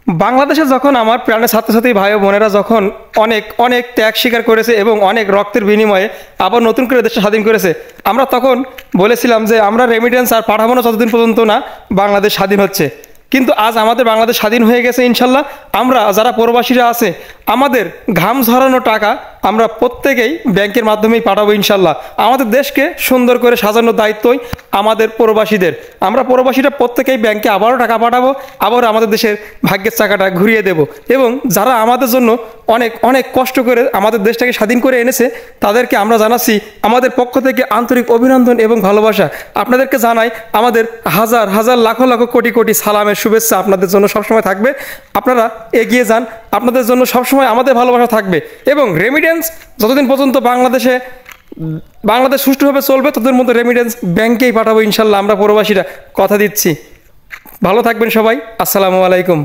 বাংলাদেশে যখন আমার প্রাণের ছাত্রছাত্রী ভাই ও বোনেরা যখন অনেক অনেক ত্যাগ স্বীকার করেছে এবং অনেক রক্তের বিনিময়ে আবার নতুন করে দেশটা স্বাধীন করেছে, আমরা তখন বলেছিলাম যে আমরা রেমিটেন্স আর পাঠাবো না ততদিন পর্যন্ত না বাংলাদেশ স্বাধীন হচ্ছে। কিন্তু আজ আমাদের বাংলাদেশ স্বাধীন হয়ে গেছে ইনশাল্লাহ। আমরা যারা প্রবাসীরা আছে আমাদের ঘাম ঝরানো টাকা আমরা প্রত্যেকেই ব্যাংকের মাধ্যমেই পাঠাবো ইনশাল্লাহ। আমাদের দেশকে সুন্দর করে সাজানোর দায়িত্বই আমাদের প্রবাসীদের। আমরা প্রবাসীরা প্রত্যেকেই ব্যাংকে আবারও টাকা পাঠাবো, আবারও আমাদের দেশের ভাগ্যের চাকাটা ঘুরিয়ে দেব। এবং যারা আমাদের জন্য অনেক অনেক কষ্ট করে আমাদের দেশটাকে স্বাধীন করে এনেছে তাদেরকে আমরা জানাচ্ছি আমাদের পক্ষ থেকে আন্তরিক অভিনন্দন এবং ভালোবাসা। আপনাদেরকে জানাই আমাদের হাজার হাজার লাখো লাখো কোটি কোটি সালামের শুভেচ্ছা আপনাদের জন্য সবসময় থাকবে। আপনারা এগিয়ে যান, আপনাদের জন্য সবসময় আমাদের ভালোবাসা থাকবে। এবং রেমিটেন্স যতদিন পর্যন্ত বাংলাদেশ সুষ্ঠুভাবে চলবে ততদিন মধ্যে রেমিটেন্স ব্যাংকেই পাঠাবো ইনশাল্লাহ। আমরা প্রবাসীরা কথা দিচ্ছি। ভালো থাকবেন সবাই। আসসালামু আলাইকুম।